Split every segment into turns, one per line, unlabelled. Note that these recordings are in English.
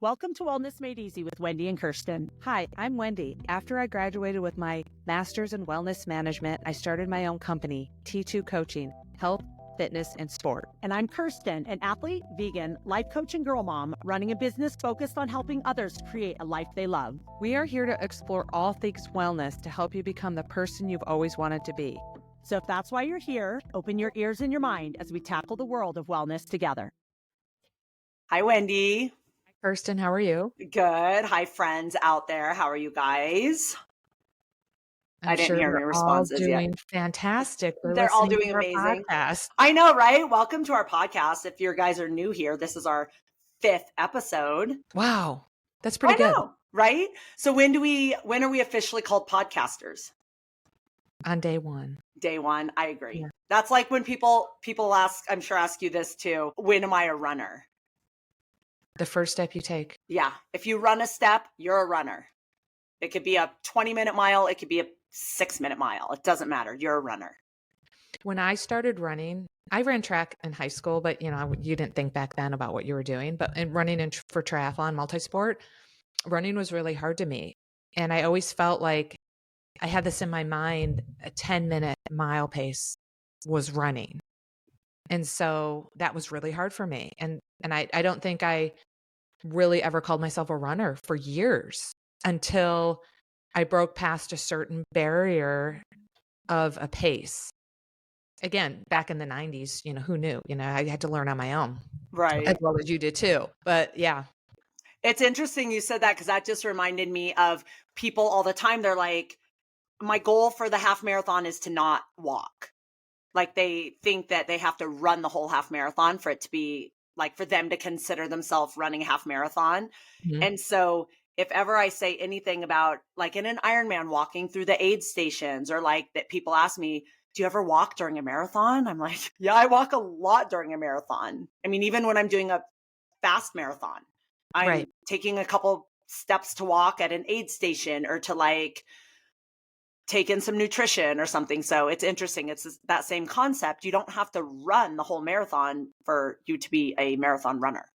Welcome to Wellness Made Easy with Wendy and Kirsten.
Hi, I'm Wendy. After I graduated with my master's in wellness management, I started my own company, T2 Coaching, Health, Fitness, and Sport.
And I'm Kirsten, an athlete, vegan, life coach, and girl mom, running a business focused on helping others create a life they love.
We are here to explore all things wellness to help you become the person you've always wanted to be.
So if that's why you're here, open your ears and your mind as we tackle the world of wellness together. Hi, Wendy.
Kirsten, how are you?
Good. Hi, friends out there. How are you guys? I didn't hear any responses
yet. All doing
yet.
Fantastic.
They're all doing amazing. I know, right? Welcome to our podcast. If you guys are new here, this is our 5th episode.
Wow. That's pretty good.
I know, right? So when are we officially called podcasters?
On day one.
Day one. I agree. Yeah. That's like when people ask, I'm sure ask you this too. When am I a runner?
The first step you take.
Yeah. If you run a step, you're a runner. It could be a 20-minute mile. It could be a 6-minute mile. It doesn't matter. You're a runner.
When I started running, I ran track in high school, but you didn't think back then about what you were doing. But in running for triathlon, multisport, running was really hard to me. And I always felt like I had this in my mind, a 10-minute mile pace was running. And so that was really hard for me. And I don't think I really ever called myself a runner for years until I broke past a certain barrier of a pace. Again, back in the 90s, who knew? I had to learn on my own.
Right.
As well as you did too. But yeah.
It's interesting you said that because that just reminded me of people all the time. They're like, my goal for the half marathon is to not walk. Like they think that they have to run the whole half marathon for it to be like for them to consider themselves running a half marathon. Mm-hmm. And so if ever I say anything about like in an Ironman walking through the aid stations or like that people ask me, do you ever walk during a marathon? I'm like, yeah, I walk a lot during a marathon. I mean, even when I'm doing a fast marathon, I'm taking a couple steps to walk at an aid station or to like take in some nutrition or something. So it's interesting. It's that same concept. You don't have to run the whole marathon for you to be a marathon runner.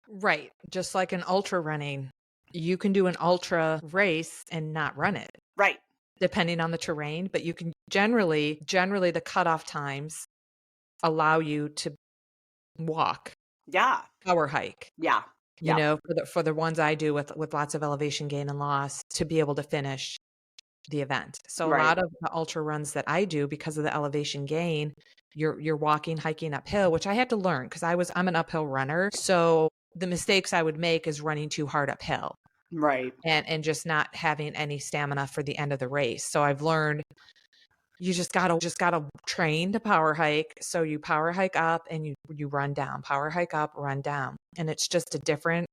Right. Just like an ultra running, you can do an ultra race and not run it.
Right.
Depending on the terrain, but you can generally the cutoff times allow you to walk.
Yeah.
Power hike.
Yeah.
For the ones I do with lots of elevation gain and loss to be able to finish the event. So a lot of the ultra runs that I do, because of the elevation gain, you're walking, hiking uphill, which I had to learn because I'm an uphill runner. So the mistakes I would make is running too hard uphill.
Right.
And just not having any stamina for the end of the race. So I've learned you just gotta train to power hike. So you power hike up and you run down, power hike up, run down. And it's just a different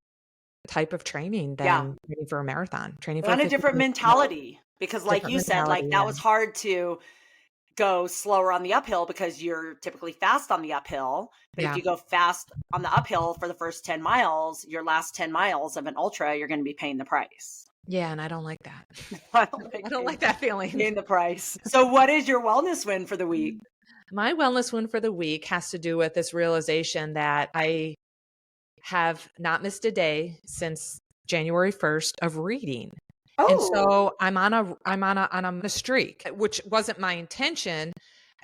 type of training than training for a marathon,
and a different mentality. Because like you said, like that was hard to go slower on the uphill because you're typically fast on the uphill. But if you go fast on the uphill for the first 10 miles, your last 10 miles of an ultra, you're going to be paying the price.
Yeah. And I don't like that. I don't like that feeling.
Paying the price. So what is your wellness win for the week?
My wellness win for the week has to do with this realization that I have not missed a day since January 1st of reading. Oh. And so I'm on a streak, which wasn't my intention.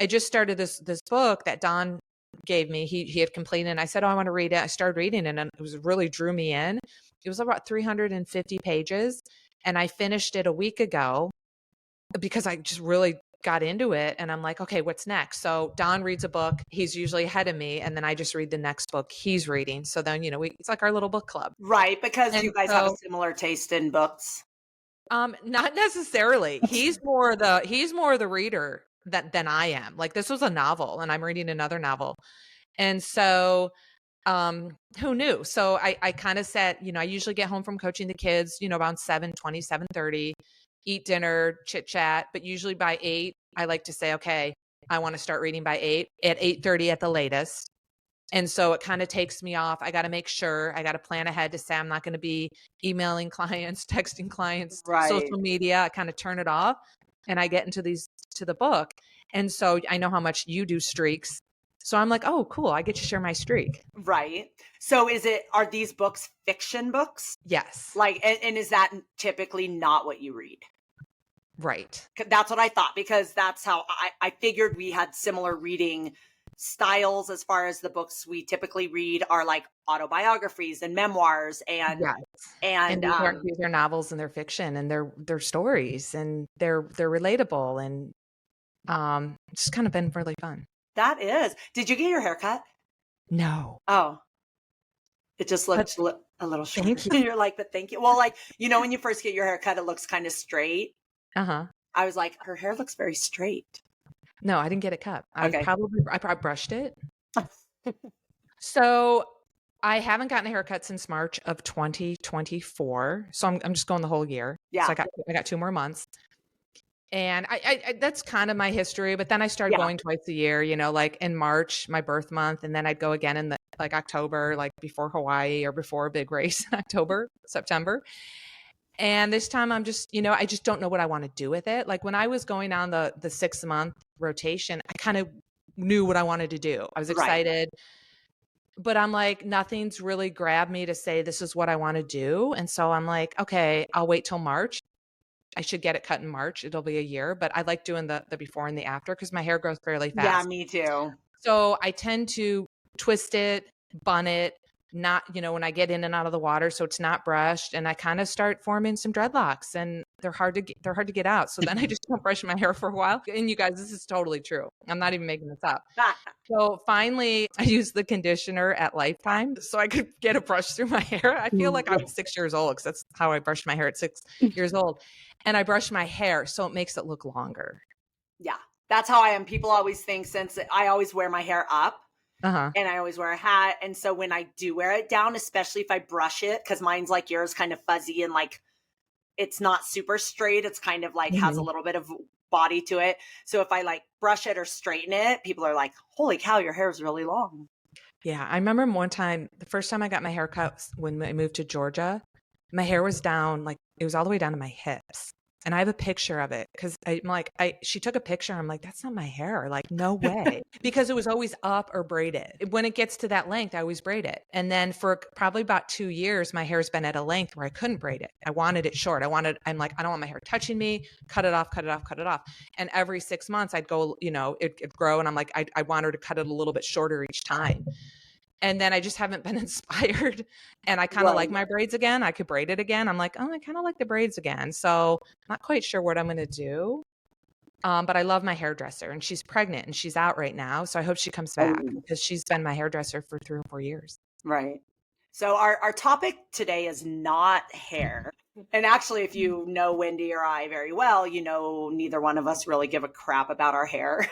I just started this book that Don gave me. He had completed, and I said, "Oh, I want to read it." I started reading it, and it really drew me in. It was about 350 pages, and I finished it a week ago because I just really got into it. And I'm like, okay, what's next? So Don reads a book. He's usually ahead of me. And then I just read the next book he's reading. So then, it's like our little book club.
Right. Because you guys have a similar taste in books.
Not necessarily. He's more the reader than I am. Like this was a novel and I'm reading another novel. And so, who knew? So I kind of said, I usually get home from coaching the kids, around 7:20, 7:30, eat dinner, chit chat. But usually by 8, I like to say, okay, I want to start reading by 8 at 8:30 at the latest. And so it kind of takes me off. I got to make sure I got to plan ahead to say I'm not going to be emailing clients, texting clients, social media. I kind of turn it off and I get into the book. And so I know how much you do streaks. So I'm like, oh, cool. I get to share my streak.
Right. So are these books fiction books?
Yes.
Like, and is that typically not what you read?
Right.
That's what I thought, because that's how I figured we had similar reading styles. As far as the books we typically read are like autobiographies and memoirs and
Yes. And these are novels and they're fiction and they're stories and they're relatable and it's kind of been really fun.
That is. Did you get your hair cut?
No.
Oh, it just looked a little short.
Thank you.
You're like, but thank you. Well, like, when you first get your hair cut, it looks kind of straight.
Uh-huh.
I was like, her hair looks very straight.
No, I didn't get it cut.
Okay.
I probably brushed it. So I haven't gotten a haircut since March of 2024. So I'm just going the whole year.
Yeah.
So I got 2 more months. And I that's kind of my history. But then I started going twice a year, like in March, my birth month. And then I'd go again in like October, like before Hawaii or before a big race in September. And this time I'm just, I just don't know what I want to do with it. Like when I was going on the 6-month rotation, I kind of knew what I wanted to do. I was excited. But I'm like, nothing's really grabbed me to say this is what I want to do. And so I'm like, okay, I'll wait till March. I should get it cut in March. It'll be a year. But I like doing the before and the after because my hair grows fairly fast.
Yeah, me too.
So I tend to twist it, bun it, not, when I get in and out of the water, so it's not brushed, and I kind of start forming some dreadlocks, and they're hard to get out. So then I just don't brush my hair for a while. And you guys, this is totally true. I'm not even making this up. So finally, I used the conditioner at Lifetime so I could get a brush through my hair. I feel like I was 6 years old because that's how I brushed my hair at 6 years old. And I brushed my hair so it makes it look longer.
Yeah, that's how I am. People always think, since I always wear my hair up, and I always wear a hat. And so when I do wear it down, especially if I brush it, because mine's like yours, kind of fuzzy and like it's not super straight. It's kind of like has a little bit of body to it. So if I like brush it or straighten it, people are like, holy cow, your hair is really long.
Yeah. I remember one time, the first time I got my hair cut when I moved to Georgia, my hair was down, like it was all the way down to my hips. And I have a picture of it because I'm like, she took a picture. I'm like, that's not my hair. Like, no way. Because it was always up or braided. When it gets to that length, I always braid it. And then for probably about 2 years, my hair's been at a length where I couldn't braid it. I wanted it short. I'm like, I don't want my hair touching me. Cut it off, cut it off, cut it off. And every 6 months I'd go, it'd grow. And I'm like, I want her to cut it a little bit shorter each time. And then I just haven't been inspired. And I kind of like my braids again. I could braid it again. I'm like, oh, I kind of like the braids again. So I'm not quite sure what I'm going to do. But I love my hairdresser and she's pregnant and she's out right now. So I hope she comes back because she's been my hairdresser for 3 or 4 years.
Right. So our topic today is not hair. And actually, if you know Wendy or I very well, neither one of us really give a crap about our hair.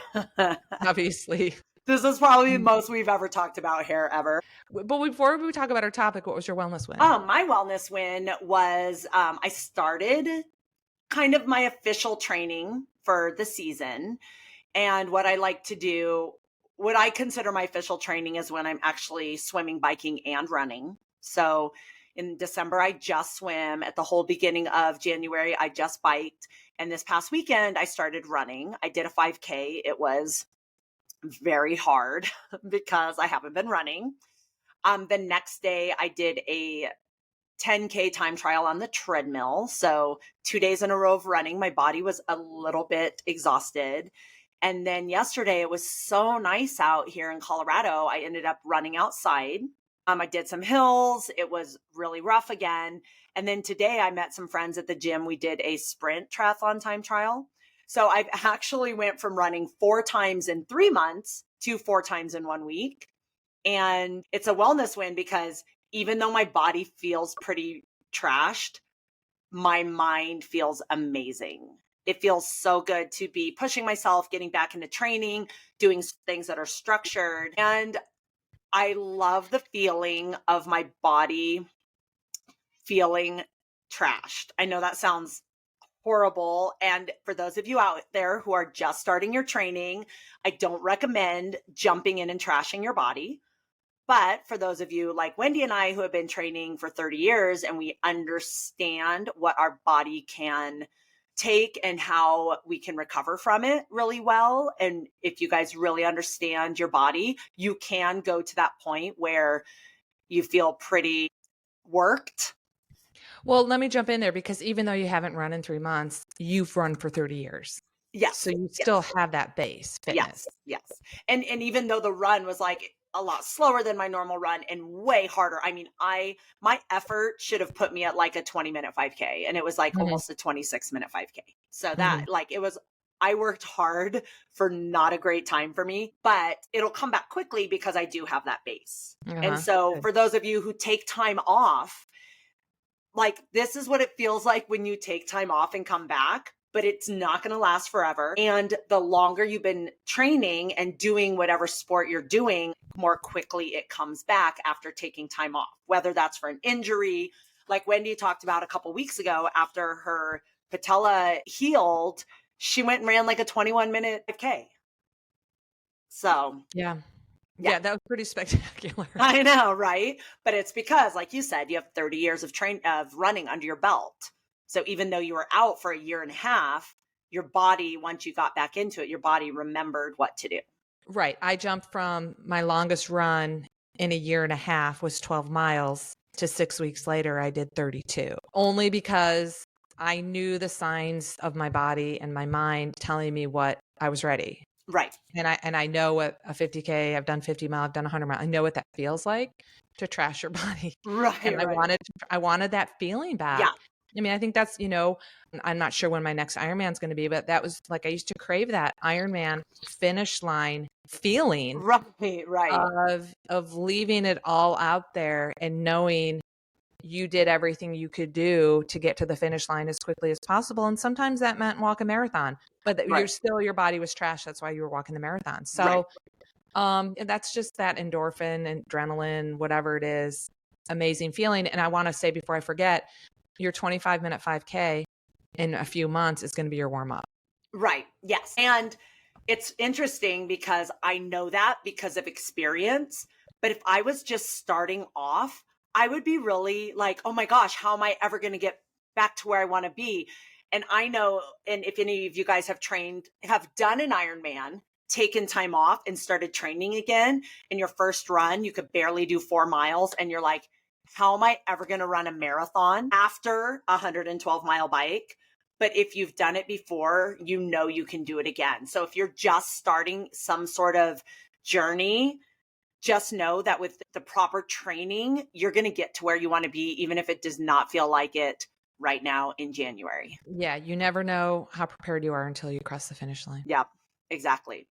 Obviously.
This is probably the most we've ever talked about hair ever.
But before we talk about our topic, what was your wellness win?
My wellness win was I started kind of my official training for the season. And what I like to do, what I consider my official training is when I'm actually swimming, biking, and running. So in December, I just swim. At the whole beginning of January, I just biked. And this past weekend, I started running. I did a 5K. It was very hard because I haven't been running. The next day I did a 10K time trial on the treadmill. So 2 days in a row of running. My body was a little bit exhausted. And then yesterday it was so nice out here in Colorado. I ended up running outside. I did some hills. It was really rough again. And then today I met some friends at the gym. We did a sprint triathlon time trial. So I've actually went from running 4 times in 3 months to 4 times in 1 week. And it's a wellness win because even though my body feels pretty trashed, my mind feels amazing. It feels so good to be pushing myself, getting back into training, doing things that are structured. And I love the feeling of my body feeling trashed. I know that sounds horrible. And for those of you out there who are just starting your training, I don't recommend jumping in and trashing your body. But for those of you like Wendy and I who have been training for 30 years and we understand what our body can take and how we can recover from it really well. And if you guys really understand your body, you can go to that point where you feel pretty worked.
Well, let me jump in there because even though you haven't run in 3 months, you've run for 30 years.
Yes.
So you still
Yes.
have that base fitness.
Yes. Yes. And even though the run was like a lot slower than my normal run and way harder. I mean, my effort should have put me at like a 20-minute 5K, and it was like
Mhm,
almost a 26-minute 5K. So that
mhm.
like it was I worked hard for not a great time for me, but it'll come back quickly because I do have that base. And
Uh-huh.
so
Good.
for those of you who take time off, like this is what it feels like when you take time off and come back, but it's not going to last forever. And the longer you've been training and doing whatever sport you're doing, more quickly it comes back after taking time off, whether that's for an injury, like Wendy talked about a couple weeks ago after her patella healed, she went and ran like a 21-minute 5K. So,
Yeah.
yeah.
Yeah, that was pretty spectacular.
I know, right? But it's because, like you said, you have 30 years of running under your belt. So even though you were out for a year and a half, your body, once you got back into it, your body remembered what to do.
Right. I jumped from my longest run in a year and a half was 12 miles to 6 weeks later, I did 32. Only because I knew the signs of my body and my mind telling me what I was ready.
Right.
And I know what a 50K, I've done 50 mile, I've done 100 mile. I know what that feels like to trash your body.
Right,
And
right.
I wanted that feeling back.
Yeah.
I mean, I think that's, I'm not sure when my next Ironman's going to be, but that was like I used to crave that Ironman finish line feeling
Right, right.
of leaving it all out there and knowing you did everything you could do to get to the finish line as quickly as possible. And sometimes that meant walk a marathon, but that
Right.
your body was trash. That's why you were walking the marathon.
Right.
So, that's just that endorphin and adrenaline, whatever it is, amazing feeling. And I want to say before I forget, your 25-minute 5K in a few months is going to be your warm up.
Right. Yes. And it's interesting because I know that because of experience. But if I was just starting off, I would be really like, oh my gosh, how am I ever going to get back to where I want to be? And I know, and if any of you guys have done an Ironman, taken time off and started training again, in your first run, you could barely do 4 miles. And you're like, how am I ever going to run a marathon after a 112-mile bike? But if you've done it before, you know you can do it again. So if you're just starting some sort of journey, just know that with the proper training, you're going to get to where you want to be, even if it does not feel like it right now in January.
Yeah. You never know how prepared you are until you cross the finish line.
Yeah, exactly.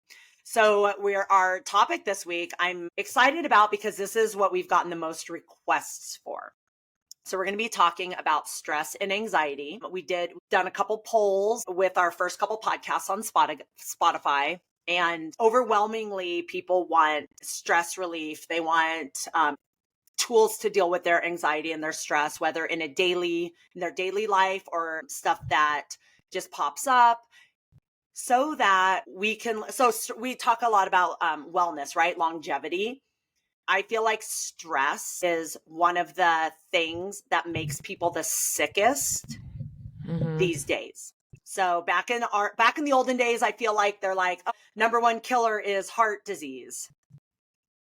So our topic this week, I'm excited about because this is what we've gotten the most requests for. So we're going to be talking about stress and anxiety. We've done a couple polls with our first couple podcasts on Spotify, and overwhelmingly people want stress relief. They want tools to deal with their anxiety and their stress, whether in their daily life or stuff that just pops up. So that we talk a lot about wellness, right? Longevity. I feel like stress is one of the things that makes people the sickest these days. So back in the olden days, I feel like they're like, oh, number one killer is heart disease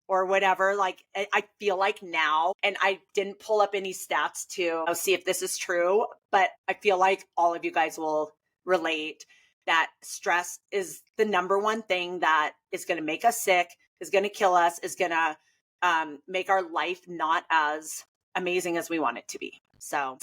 or whatever. Like I feel like now, and I didn't pull up any stats to see if this is true, but I feel like all of you guys will relate that stress is the number one thing that is going to make us sick, is going to kill us, is going to make our life not as amazing as we want it to be. So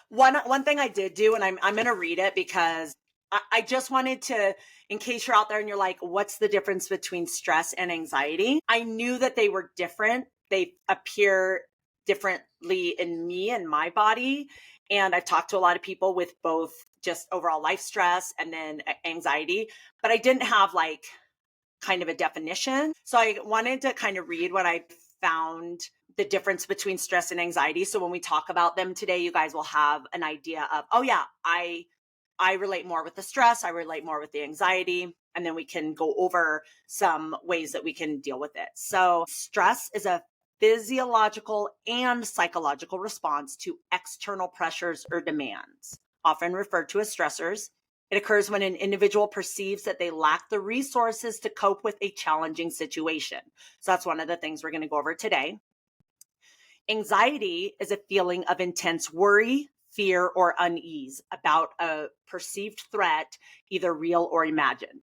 one thing I did do, and I'm going to read it because I just wanted to, in case you're out there and you're like, what's the difference between stress and anxiety? I knew that they were different. They appear differently in me and my body. And I've talked to a lot of people with both just overall life stress and then anxiety, but I didn't have like kind of a definition. So I wanted to kind of read what I found the difference between stress and anxiety. So when we talk about them today, you guys will have an idea of, oh yeah, I relate more with the stress. I relate more with the anxiety. And then we can go over some ways that we can deal with it. So stress is a physiological and psychological response to external pressures or demands, often referred to as stressors. It occurs when an individual perceives that they lack the resources to cope with a challenging situation. So that's one of the things we're going to go over today. Anxiety is a feeling of intense worry, fear, or unease about a perceived threat, either real or imagined.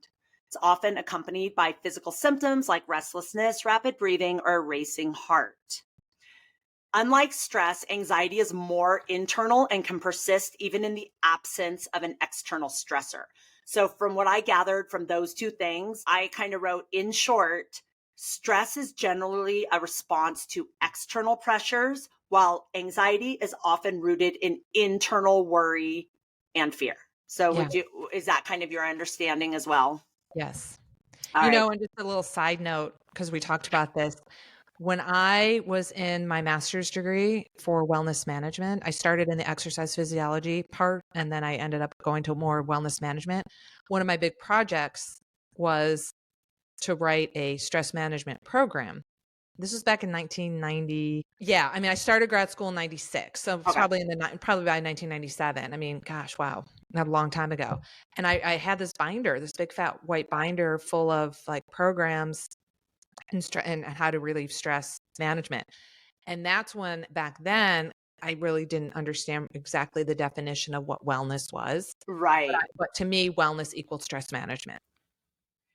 It's often accompanied by physical symptoms like restlessness, rapid breathing, or a racing heart. Unlike stress, anxiety is more internal and can persist even in the absence of an external stressor. So from what I gathered from those two things, I kind of wrote, in short, stress is generally a response to external pressures, while anxiety is often rooted in internal worry and fear. So
Yeah.
is that kind of your understanding as well?
Yes.
All right.
And just a little side note, because we talked about this. When I was in my master's degree for wellness management, I started in the exercise physiology part, and then I ended up going to more wellness management. One of my big projects was to write a stress management program. This was back in 1990. Yeah, I mean, I started grad school in 96, so it's
Okay.
probably by 1997. I mean, gosh, wow, not a long time ago. And I had this binder, this big fat white binder full of like programs and how to relieve stress management. And that's when back then I really didn't understand exactly the definition of what wellness was.
Right.
But to me, wellness equals stress management.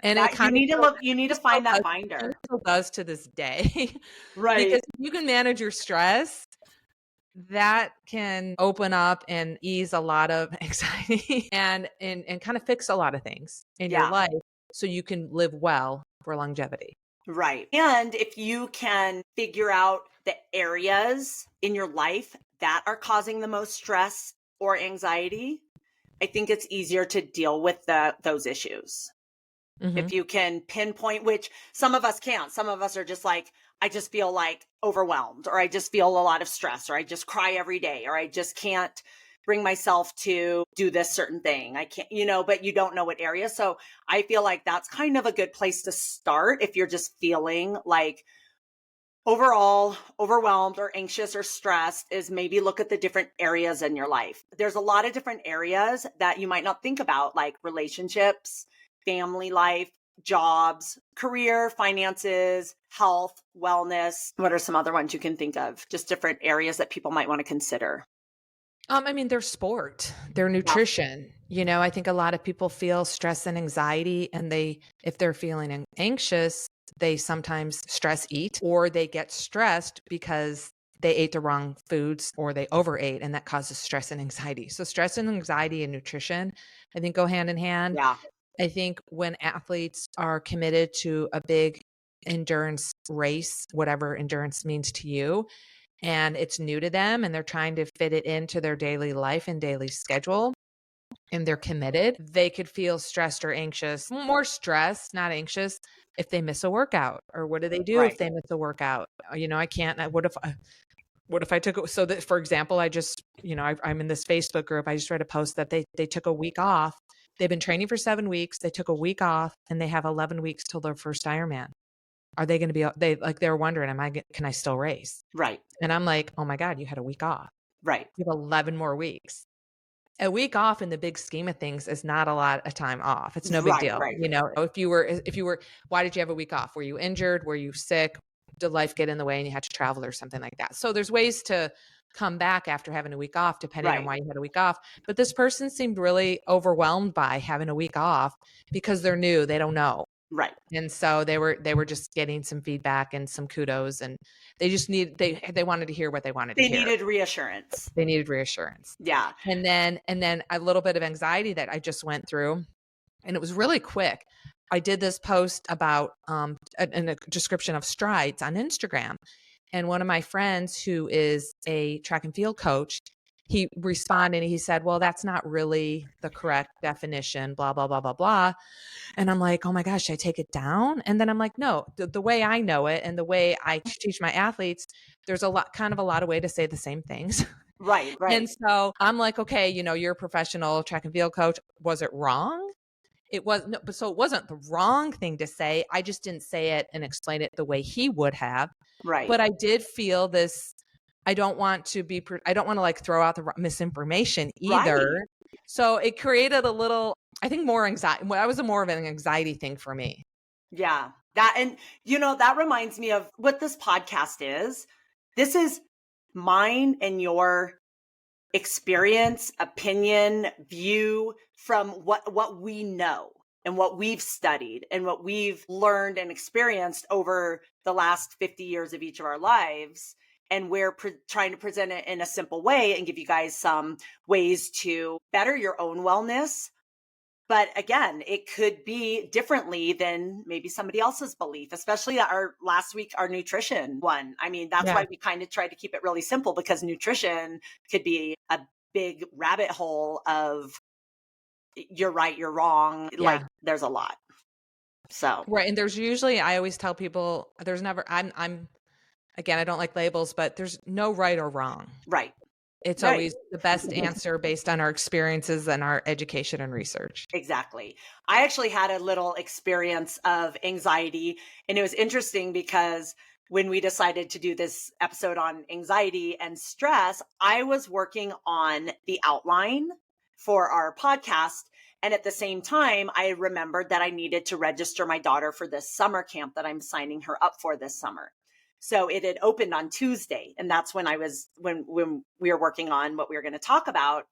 And it
That you
kind of
need to look, you need to find that
it
binder.
still does to this day.
Right.
Because if you can manage your stress, that can open up and ease a lot of anxiety and kind of fix a lot of things in your
Yeah.
life so you can live well for longevity.
Right. And if you can figure out the areas in your life that are causing the most stress or anxiety, I think it's easier to deal with those issues.
Mm-hmm.
If you can pinpoint, which some of us can't. Some of us are just like, I just feel like overwhelmed, or I just feel a lot of stress, or I just cry every day, or I just can't bring myself to do this certain thing. I can't, but you don't know what area. So I feel like that's kind of a good place to start if you're just feeling like overall overwhelmed or anxious or stressed, is maybe look at the different areas in your life. There's a lot of different areas that you might not think about, like relationships, family life, jobs, career, finances, health, wellness. What are some other ones you can think of? Just different areas that people might want to consider.
I mean, their sport, their nutrition. I think a lot of people feel stress and anxiety, and if they're feeling anxious, they sometimes stress eat, or they get stressed because they ate the wrong foods or they overate, and that causes stress and anxiety. So stress and anxiety and nutrition, I think, go hand in hand.
Yeah.
I think when athletes are committed to a big endurance race, whatever endurance means to you, and it's new to them and they're trying to fit it into their daily life and daily schedule, and they're committed, they could feel stressed or anxious, more stressed, not anxious, if they miss a workout. Or what do they do if they miss a workout? I can't, what if I took, so that, for example, I just, I'm in this Facebook group. I just read a post that they took a week off. They've been training for 7 weeks. They took a week off and they have 11 weeks till their first Ironman. Are they going to be, they're wondering, can I still race?
Right.
And I'm like, oh my God, you had a week off.
Right.
You have 11 more weeks. A week off in the big scheme of things is not a lot of time off. It's no big deal.
Right.
If you were, why did you have a week off? Were you injured? Were you sick? Did life get in the way and you had to travel or something like that? So there's ways to come back after having a week off, depending on why you had a week off. But this person seemed really overwhelmed by having a week off because they're new. They don't know.
Right.
And so they were just getting some feedback and some kudos, and they just they wanted to hear what they wanted to hear.
They needed reassurance.
Yeah. And then a little bit of anxiety that I just went through, and it was really quick. I did this post about a description of strides on Instagram, and one of my friends who is a track and field coach, he responded and he said, well, that's not really the correct definition, blah, blah, blah, blah, blah. And I'm like, oh my gosh, should I take it down? And then I'm like, no, the way I know it and the way I teach my athletes, there's a lot of way to say the same things.
Right.
And so I'm like, okay, you're a professional track and field coach. Was it wrong? It was no, so it wasn't the wrong thing to say. I just didn't say it and explain it the way he would have.
Right.
But I did feel this. I don't want to like throw out the misinformation either. So it created a little, I think more anxiety. Well, that was more of an anxiety thing for me.
Yeah. And that reminds me of what this podcast is. This is mine and your experience, opinion, view from what we know and what we've studied and what we've learned and experienced over the last 50 years of each of our lives. And we're trying to present it in a simple way and give you guys some ways to better your own wellness. But again, it could be differently than maybe somebody else's belief, especially our last week, our nutrition one. I mean, that's why we kind of tried to keep it really simple, because nutrition could be a big rabbit hole of you're right, you're wrong.
Yeah.
Like there's a lot. So,
right. And there's usually, I always tell people, there's never, again, I don't like labels, but there's no right or wrong.
right.
It's
Right.
always the best answer based on our experiences and our education and research.
Exactly. I actually had a little experience of anxiety, and it was interesting because when we decided to do this episode on anxiety and stress, I was working on the outline for our podcast. And at the same time, I remembered that I needed to register my daughter for this summer camp that I'm signing her up for this summer. So it had opened on Tuesday, and that's when when we were working on what we were going to talk about.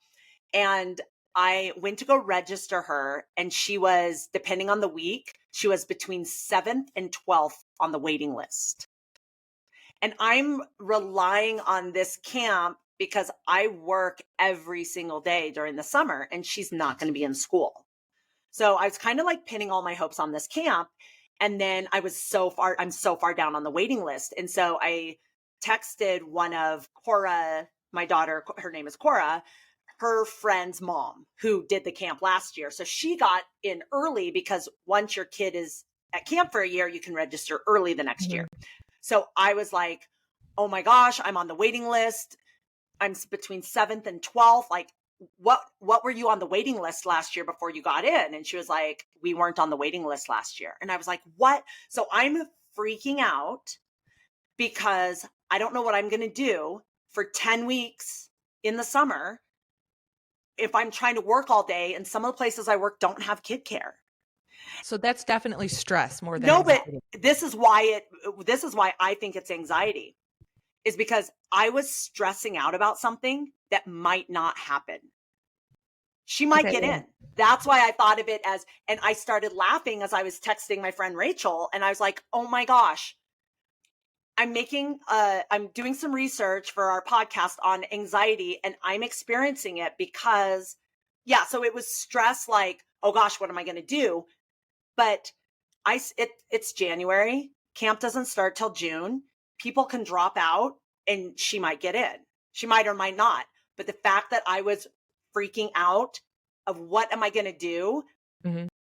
And I went to go register her, and she was, depending on the week, she was between 7th and 12th on the waiting list. And I'm relying on this camp because I work every single day during the summer, and she's not going to be in school. So I was kind of like pinning all my hopes on this camp. And then I'm so far down on the waiting list. And so I texted one of Cora, my daughter, her name is Cora, her friend's mom, who did the camp last year. So she got in early, because once your kid is at camp for a year, you can register early the next year. So I was like, oh my gosh, I'm on the waiting list. I'm between 7th and 12th. Like, what were you on the waiting list last year before you got in? And she was like, we weren't on the waiting list last year. And I was like, what? So I'm freaking out because I don't know what I'm going to do for 10 weeks in the summer if I'm trying to work all day, and some of the places I work don't have kid care.
So that's definitely stress more than
anxiety. But this is why I think it's anxiety, is because I was stressing out about something that might not happen. She might get in. That's why I thought of it as, and I started laughing as I was texting my friend Rachel, and I was like, oh my gosh, I'm doing some research for our podcast on anxiety, and I'm experiencing it because, so it was stress, like, oh gosh, what am I going to do? But it's January. Camp doesn't start till June. People can drop out, and she might get in. She might or might not. But the fact that I was freaking out of what am I going to do,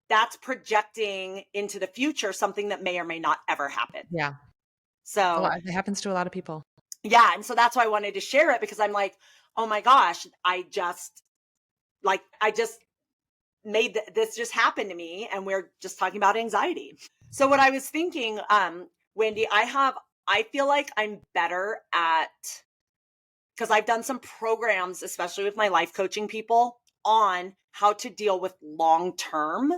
that's projecting into the future something that may or may not ever happen.
Yeah.
So
it happens to a lot of people.
Yeah. And so that's why I wanted to share it, because I'm like, oh my gosh, I just made this just happen to me. And we're just talking about anxiety. So what I was thinking, Wendy, I feel like I'm better at, because I've done some programs, especially with my life coaching people, on how to deal with long-term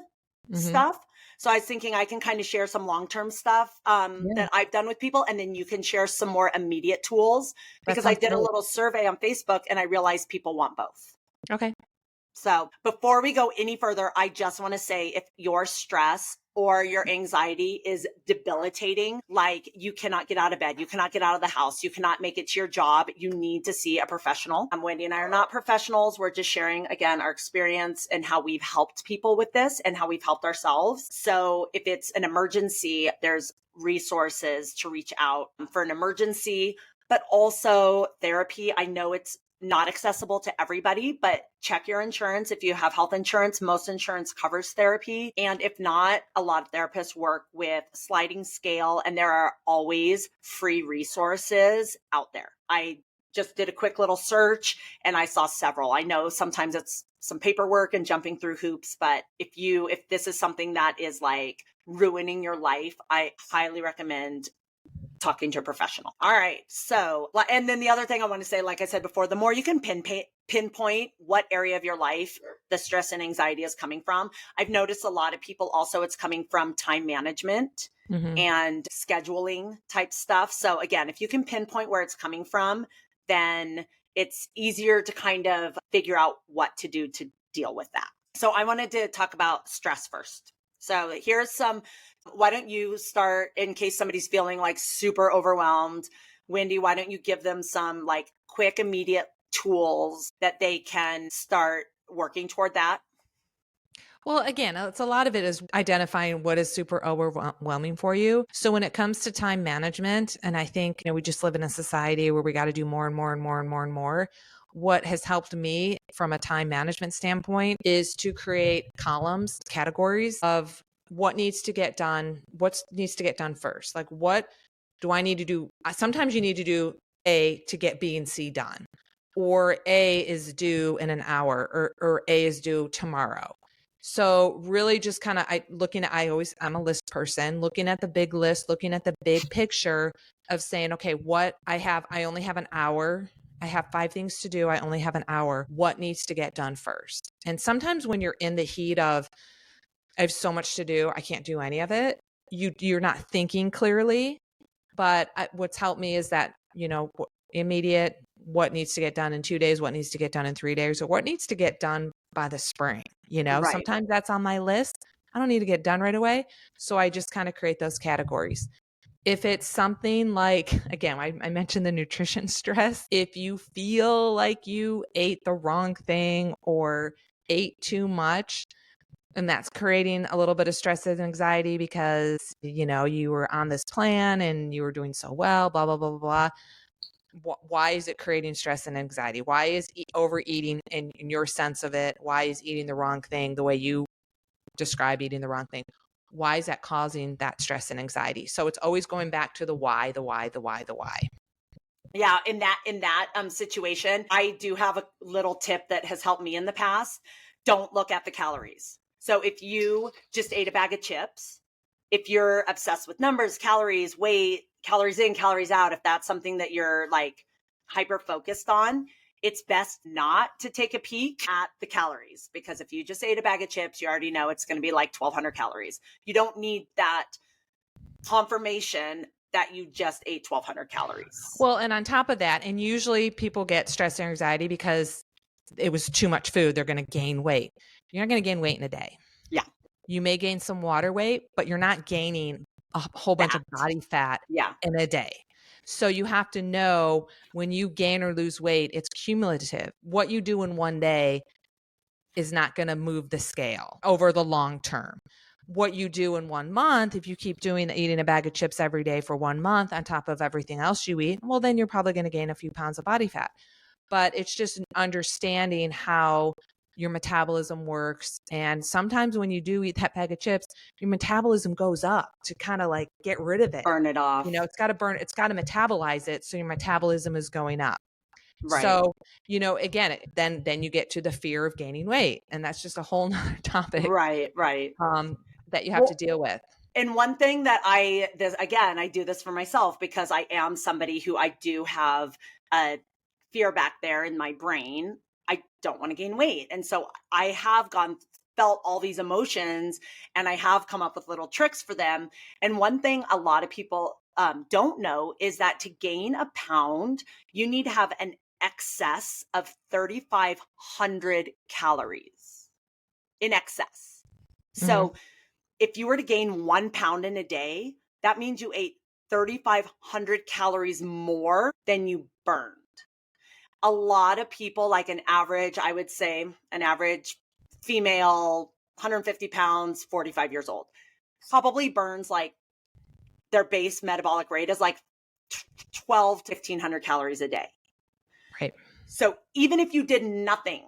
stuff. So I was thinking I can kind of share some long-term stuff that I've done with people, and then you can share some more immediate tools, because I did a little survey on Facebook and I realized people want both.
Okay.
So before we go any further, I just want to say, if your stress or your anxiety is debilitating, like you cannot get out of bed, you cannot get out of the house, you cannot make it to your job, you need to see a professional. Wendy and I are not professionals. We're just sharing, again, our experience and how we've helped people with this and how we've helped ourselves. So if it's an emergency, there's resources to reach out for an emergency, but also therapy. I know it's not accessible to everybody, but check your insurance. If you have health insurance, most insurance covers therapy. And if not, a lot of therapists work with sliding scale, and there are always free resources out there. I just did a quick little search and I saw several. I know sometimes it's some paperwork and jumping through hoops, but if this is something that is like ruining your life, I highly recommend talking to a professional. All right. So, and then the other thing I want to say, like I said before, the more you can pinpoint what area of your life the stress and anxiety is coming from. I've noticed a lot of people also, it's coming from time management and scheduling type stuff. So again, if you can pinpoint where it's coming from, then it's easier to kind of figure out what to do to deal with that. So I wanted to talk about stress first. So here's some, why don't you start in case somebody's feeling like super overwhelmed. Wendy, why don't you give them some like quick, immediate tools that they can start working toward that?
Well, again, it's a lot of it is identifying what is super overwhelming for you. So when it comes to time management, and I think, we just live in a society where we got to do more and more and more and more and more. What has helped me from a time management standpoint is to create columns, categories of what needs to get done, what needs to get done first. Like, what do I need to do? Sometimes you need to do A to get B and C done, or A is due in an hour, or A is due tomorrow. So really just kind of I'm a list person, looking at the big list, looking at the big picture of saying, okay, I only have an hour. I have 5 things to do. I only have an hour. What needs to get done first? And sometimes when you're in the heat of, I have so much to do, I can't do any of it, you're not thinking clearly. But what's helped me is that, immediate, what needs to get done in 2 days, what needs to get done in 3 days, or what needs to get done by the spring.
Right.
Sometimes that's on my list. I don't need to get done right away. So I just kind of create those categories. If it's something like, again, I mentioned the nutrition stress. If you feel like you ate the wrong thing or ate too much, and that's creating a little bit of stress and anxiety because, you were on this plan and you were doing so well, blah, blah, blah, blah, blah. Why is it creating stress and anxiety? Why is overeating in your sense of it? Why is eating the wrong thing the way you describe eating the wrong thing? Why is that causing that stress and anxiety? So it's always going back to the why, the why, the why, the why.
Yeah, in that situation, I do have a little tip that has helped me in the past. Don't look at the calories. So if you just ate a bag of chips, if you're obsessed with numbers, calories, weight, calories in, calories out, if that's something that you're like hyper focused on, it's best not to take a peek at the calories, because if you just ate a bag of chips, you already know it's going to be like 1,200 calories. You don't need that confirmation that you just ate 1,200 calories.
Well, and on top of that, and usually people get stress and anxiety because it was too much food. They're going to gain weight. You're not going to gain weight in a day.
Yeah.
You may gain some water weight, but you're not gaining a whole bunch of body fat in a day. So you have to know when you gain or lose weight, it's cumulative. What you do in one day is not going to move the scale over the long term. What you do in 1 month, if you keep eating a bag of chips every day for 1 month on top of everything else you eat, well, then you're probably going to gain a few pounds of body fat. But it's just understanding how your metabolism works. And sometimes when you do eat that bag of chips, your metabolism goes up to kind of like get rid of it.
Burn it off.
It's got to metabolize it. So your metabolism is going up.
Right.
So, again, then you get to the fear of gaining weight. And that's just a whole nother topic.
Right.
That you have to deal with.
And one thing that I do this for myself because I am somebody who I do have a fear back there in my brain. I don't want to gain weight. And so I have felt all these emotions, and I have come up with little tricks for them. And one thing a lot of people don't know is that to gain a pound, you need to have an excess of 3,500 calories in excess. So if you were to gain 1 pound in a day, that means you ate 3,500 calories more than you burned. A lot of people, like I would say an average female, 150 pounds, 45 years old, probably burns like their base metabolic rate is like 12 to 1,500 calories a day.
Right.
So even if you did nothing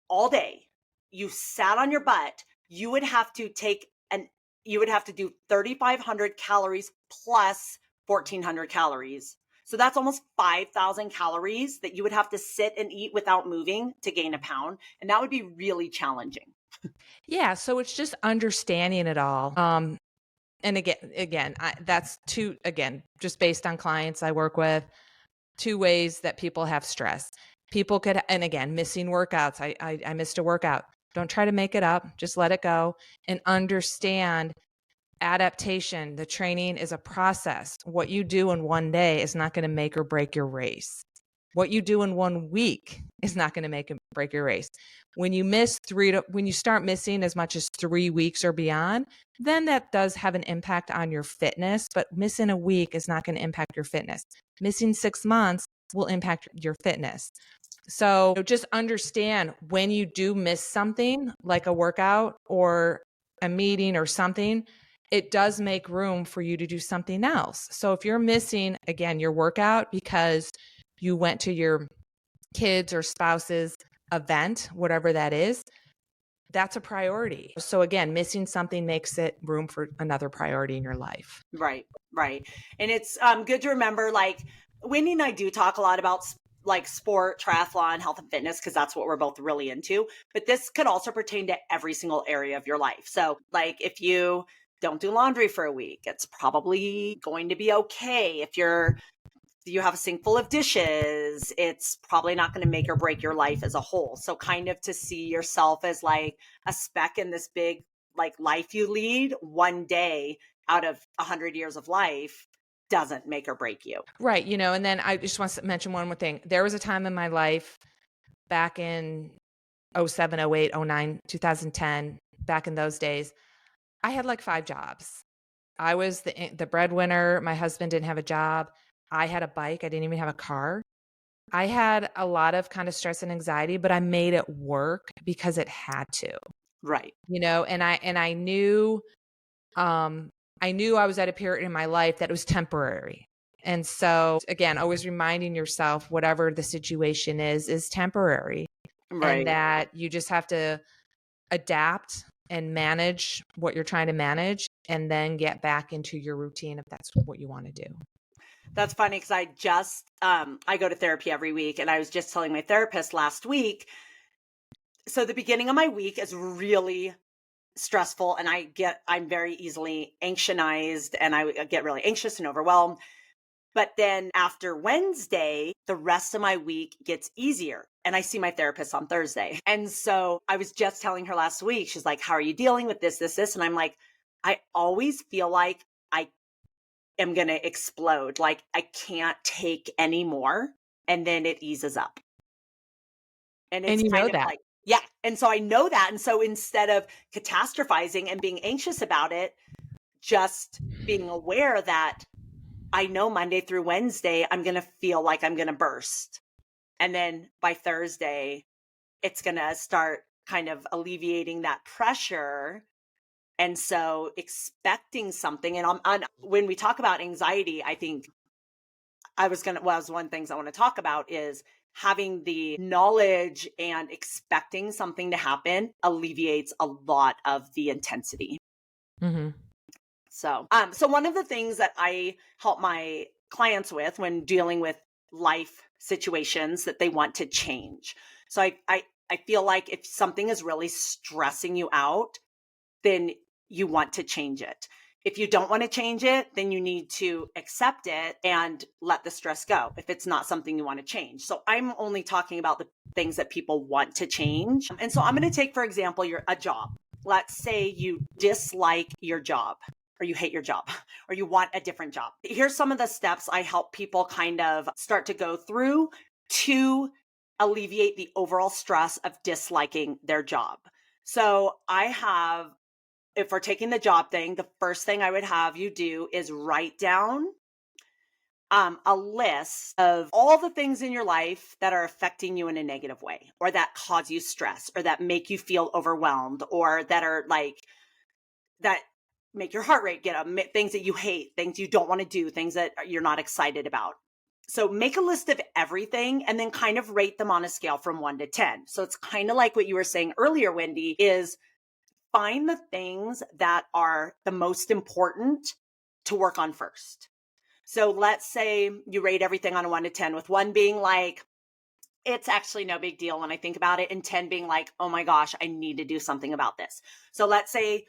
all day, you sat on your butt, you would have to do 3,500 calories plus 1,400 calories. So that's almost 5,000 calories that you would have to sit and eat without moving to gain a pound. And that would be really challenging.
Yeah. So it's just understanding it all. And again, that's just based on clients I work with, 2 ways that people have stress. People could, and again, missing workouts. I missed a workout. Don't try to make it up. Just let it go and understand adaptation. The training is a process. What you do in one day is not going to make or break your race. What you do in 1 week is not going to make or break your race. When you when you start missing as much as 3 weeks or beyond, then that does have an impact on your fitness, but missing a week is not going to impact your fitness. Missing 6 months will impact your fitness. So just understand when you do miss something like a workout or a meeting or something, it does make room for you to do something else. So if you're missing, again, your workout because you went to your kids or spouse's event, whatever that is, that's a priority. So again, missing something makes it room for another priority in your life.
Right, right. And it's good to remember, like, Wendy and I do talk a lot about like sport, triathlon, health and fitness, because that's what we're both really into. But this could also pertain to every single area of your life. So like if you don't do laundry for a week, it's probably going to be okay. If you have a sink full of dishes, it's probably not going to make or break your life as a whole. So kind of to see yourself as like a speck in this big like life you lead, one day out of 100 years of life doesn't make or break you.
Right. And then I just want to mention one more thing. There was a time in my life back in 07, 08, 09, 2010, back in those days, I had like 5 jobs. I was the breadwinner. My husband didn't have a job. I had a bike. I didn't even have a car. I had a lot of kind of stress and anxiety, but I made it work because it had to.
Right.
And I knew I was at a period in my life that it was temporary. And so again, always reminding yourself whatever the situation is temporary.
Right.
And that you just have to adapt and manage what you're trying to manage and then get back into your routine if that's what you want to do.
That's funny because I go to therapy every week, and I was just telling my therapist last week. So the beginning of my week is really stressful, and I'm very easily anxionized, and I get really anxious and overwhelmed. But then after Wednesday, the rest of my week gets easier. And I see my therapist on Thursday. And so I was just telling her last week, she's like, how are you dealing with this? And I'm like, I always feel like I am going to explode. Like I can't take any more. And then it eases up. And it's kind of like, yeah. And so I know that. And so instead of catastrophizing and being anxious about it, just being aware that I know Monday through Wednesday, I'm going to feel like I'm going to burst. And then by Thursday, it's going to start kind of alleviating that pressure. And so expecting something. And when we talk about anxiety, I think one things I want to talk about is having the knowledge and expecting something to happen alleviates a lot of the intensity.
Mm-hmm.
So one of the things that I help my clients with when dealing with life situations that they want to change. So I feel like if something is really stressing you out, then you want to change it. If you don't want to change it, then you need to accept it and let the stress go if it's not something you want to change. So I'm only talking about the things that people want to change. And so I'm going to take, for example, a job. Let's say you dislike your job, or you hate your job, or you want a different job. Here's some of the steps I help people kind of start to go through to alleviate the overall stress of disliking their job. So if we're taking the job thing, the first thing I would have you do is write down a list of all the things in your life that are affecting you in a negative way, or that cause you stress, or that make you feel overwhelmed, or that are like, that make your heart rate get up, things that you hate, things you don't want to do, things that you're not excited about. So make a list of everything and then kind of rate them on a scale from 1 to 10. So it's kind of like what you were saying earlier, Wendy, is find the things that are the most important to work on first. So let's say you rate everything on a 1 to 10, with 1 being like, it's actually no big deal when I think about it, and 10 being like, oh my gosh, I need to do something about this. So let's say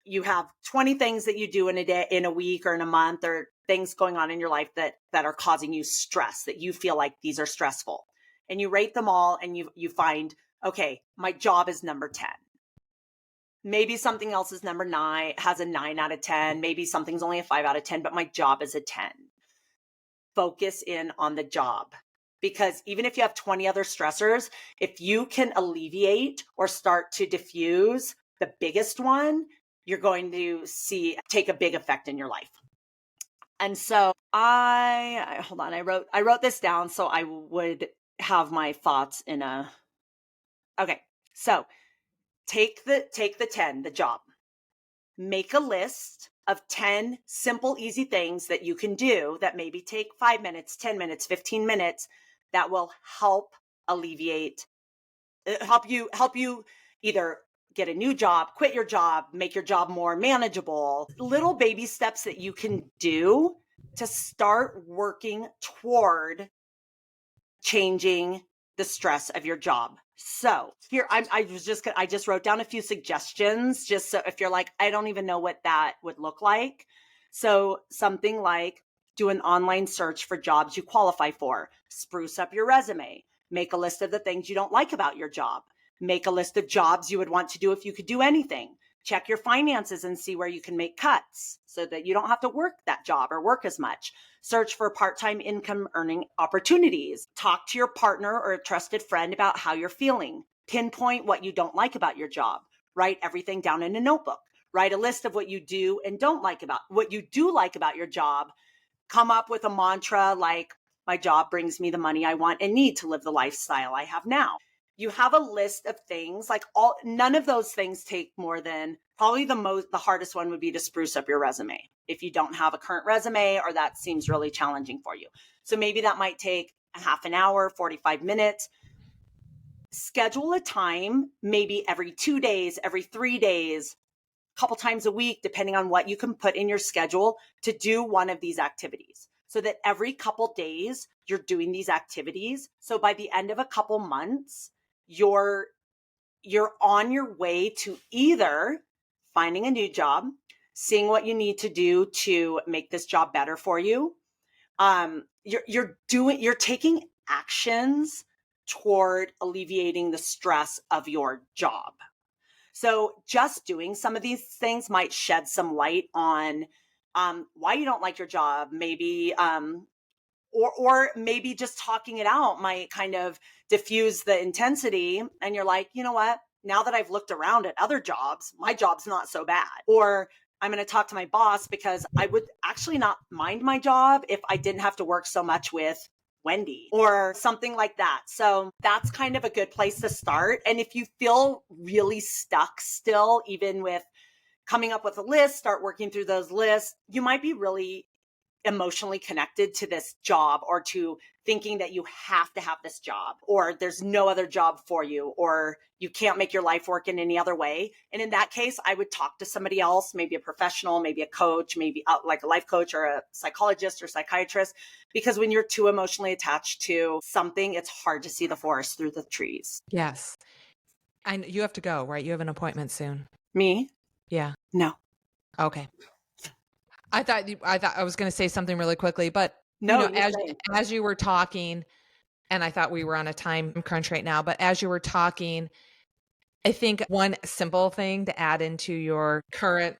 you have 20 things that you do in a day, in a week, or in a month, or things going on in your life that are causing you stress, that you feel like these are stressful. And you rate them all and you find, okay, my job is number 10. Maybe something else is number 9, has a 9 out of 10. Maybe something's only a 5 out of 10, but my job is a 10. Focus in on the job. Because even if you have 20 other stressors, if you can alleviate or start to diffuse the biggest one, you're going to take a big effect in your life. And so hold on, I wrote this down so I would have my thoughts in a, okay. So take the 10, the job, make a list of 10 simple, easy things that you can do that maybe take 5 minutes, 10 minutes, 15 minutes that will help alleviate, help you either get a new job, quit your job, make your job more manageable. Little baby steps that you can do to start working toward changing the stress of your job. So here, I just wrote down a few suggestions, just so if you're like, I don't even know what that would look like. So something like do an online search for jobs you qualify for, spruce up your resume, make a list of the things you don't like about your job, make a list of jobs you would want to do if you could do anything. Check your finances and see where you can make cuts so that you don't have to work that job or work as much. Search for part-time income earning opportunities. Talk to your partner or a trusted friend about how you're feeling. Pinpoint what you don't like about your job. Write everything down in a notebook. Write a list of what you do and don't like about what you do like about your job. Come up with a mantra like, my job brings me the money I want and need to live the lifestyle I have now. You have a list of things, like none of those things take more than probably the hardest one would be to spruce up your resume. If you don't have a current resume or that seems really challenging for you. So maybe that might take a half an hour, 45 minutes. Schedule a time, maybe every 2 days, every 3 days, a couple times a week, depending on what you can put in your schedule to do one of these activities. So that every couple days you're doing these activities. So by the end of a couple months, you're on your way to either finding a new job, seeing what you need to do to make this job better for you. You're taking actions toward alleviating the stress of your job. So just doing some of these things might shed some light on why you don't like your job, maybe, or maybe just talking it out might kind of diffuse the intensity. And you're like, you know what? Now that I've looked around at other jobs, my job's not so bad. Or I'm going to talk to my boss because I would actually not mind my job if I didn't have to work so much with Wendy or something like that. So that's kind of a good place to start. And if you feel really stuck still, even with coming up with a list, start working through those lists, you might be really emotionally connected to this job or to thinking that you have to have this job or there's no other job for you or you can't make your life work in any other way. And in that case, I would talk to somebody else, maybe a professional, maybe a coach, maybe like a life coach or a psychologist or psychiatrist, because when you're too emotionally attached to something, it's hard to see the forest through the trees.
Yes. And you have to go, right? You have an appointment soon.
Me?
Yeah.
No.
Okay. I thought I was going to say something really quickly, but
no,
as you were talking, and I thought we were on a time crunch right now, but as you were talking, I think one simple thing to add into your current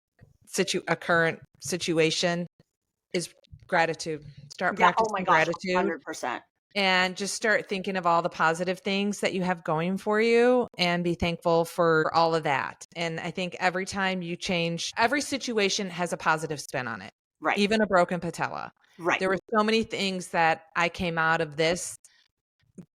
situation is gratitude. Start practicing gratitude.
100%.
And just start thinking of all the positive things that you have going for you and be thankful for all of that. And I think every time you change, every situation has a positive spin on it.
Right.
Even a broken patella.
Right.
There were so many things that I came out of this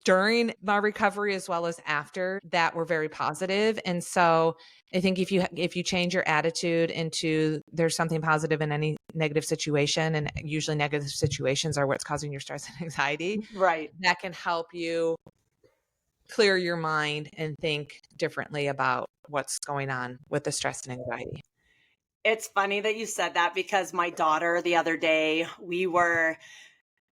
during my recovery as well as after that were very positive. And so I think if you change your attitude into there's something positive in any negative situation, and usually negative situations are what's causing your stress and anxiety,
right,
that can help you clear your mind and think differently about what's going on with the stress and anxiety.
It's funny that you said that because my daughter the other day,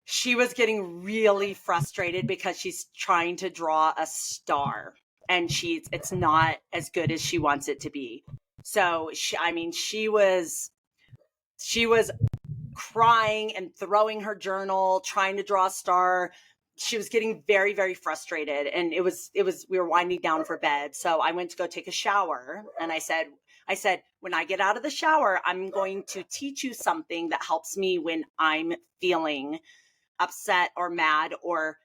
she was getting really frustrated because she's trying to draw a star and it's not as good as she wants it to be. So she was crying and throwing her journal, trying to draw a star, she was getting very, very frustrated, and we were winding down for bed. So I went to go take a shower, and I said, when I get out of the shower, I'm going to teach you something that helps me when I'm feeling upset or mad or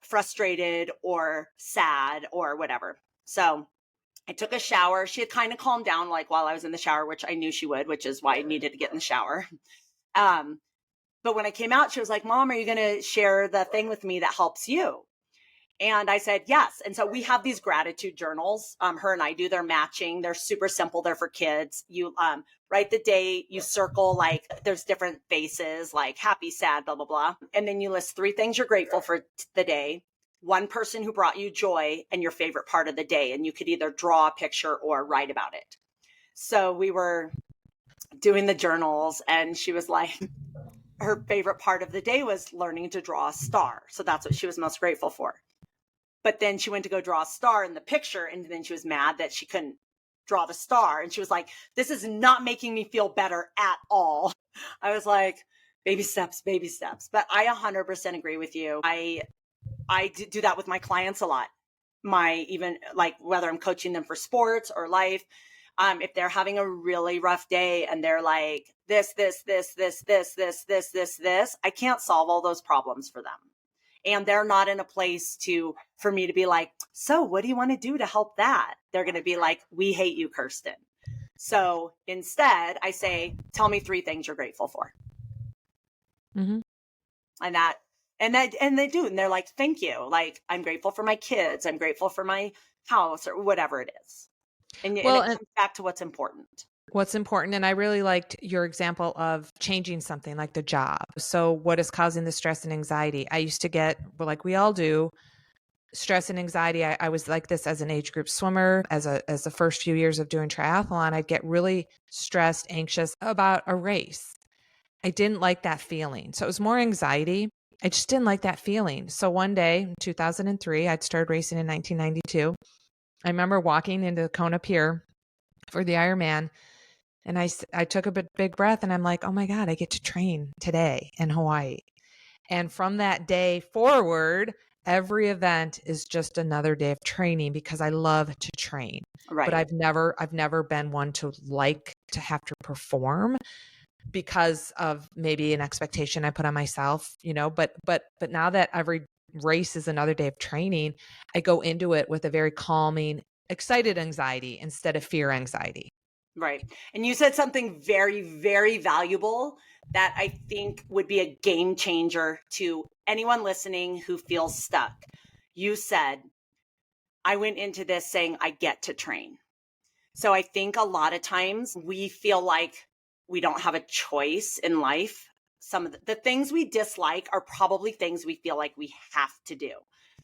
frustrated or sad or whatever. So I took a shower. She had kind of calmed down like while I was in the shower, which I knew she would, which is why I needed to get in the shower. But when I came out, she was like, Mom, are you going to share the thing with me that helps you? And I said, yes. And so we have these gratitude journals. Her and I do. They're matching. They're super simple. They're for kids. You write the day, you circle, like there's different faces, like happy, sad, blah, blah, blah. And then you list 3 things you're grateful for the day, 1 person who brought you joy, and your favorite part of the day. And you could either draw a picture or write about it. So we were doing the journals, and she was like, her favorite part of the day was learning to draw a star. So that's what she was most grateful for. But then she went to go draw a star in the picture, and then she was mad that she couldn't draw the star. And she was like, this is not making me feel better at all. I was like, baby steps, baby steps. But I 100% agree with you. I do that with my clients a lot. Even like whether I'm coaching them for sports or life, if they're having a really rough day and they're like, this, I can't solve all those problems for them. And they're not in a place for me to be like, so what do you want to do to help that? They're going to be like, we hate you, Kirsten. So instead I say, tell me 3 things you're grateful for.
Mm-hmm.
And they do. And they're like, thank you. Like, I'm grateful for my kids. I'm grateful for my house or whatever it is. And it comes back to what's important.
What's important. And I really liked your example of changing something like the job. So what is causing the stress and anxiety? I used to get, well, like we all do, stress and anxiety. I was like this as an age group swimmer, as the first few years of doing triathlon. I'd get really stressed, anxious about a race. I didn't like that feeling. So it was more anxiety. I just didn't like that feeling. So one day in 2003, I'd started racing in 1992. I remember walking into Kona Pier for the Ironman. And I took a big breath, and I'm like, oh my God, I get to train today in Hawaii. And from that day forward, every event is just another day of training because I love to train.
Right.
But I've never been one to like to have to perform because of maybe an expectation I put on myself, but now that every race is another day of training, I go into it with a very calming, excited anxiety instead of fear anxiety.
Right. And you said something very, very valuable that I think would be a game changer to anyone listening who feels stuck. You said, I went into this saying, I get to train. So I think a lot of times we feel like we don't have a choice in life. Some of the things we dislike are probably things we feel like we have to do.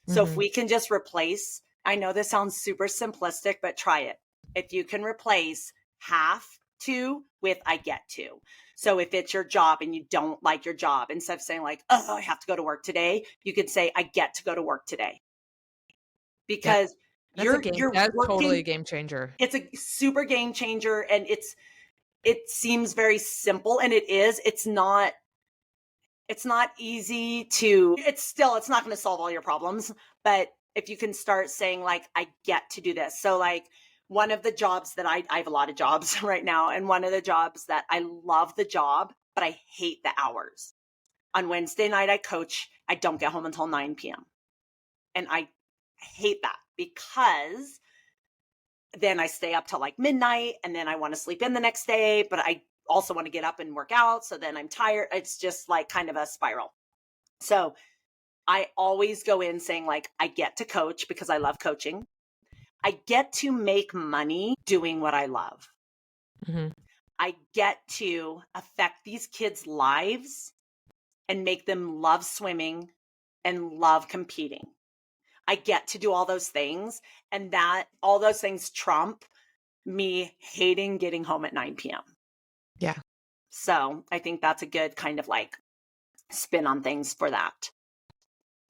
So if we can just replace, I know this sounds super simplistic, but try it. If you can replace have to with I get to. So if it's your job and you don't like your job, instead of saying like, oh, I have to go to work today, you could say, I get to go to work today. Because
that's
you're
that's
working,
totally a game changer.
It's a super game changer. And it seems very simple, and it is. It's not easy to, it's not going to solve all your problems. But if you can start saying like, I get to do this. So like, one of the jobs that I have a lot of jobs right now. And one of the jobs that I love the job, but I hate the hours. On Wednesday night, I coach. I don't get home until 9 p.m. And I hate that because then I stay up till like midnight, and then I want to sleep in the next day, but I also want to get up and work out. So then I'm tired. It's just like kind of a spiral. So I always go in saying like, I get to coach because I love coaching. I get to make money doing what I love.
Mm-hmm.
I get to affect these kids' lives and make them love swimming and love competing. I get to do all those things, and that all those things trump me hating getting home at 9 p.m.
Yeah.
So I think that's a good kind of like spin on things for that.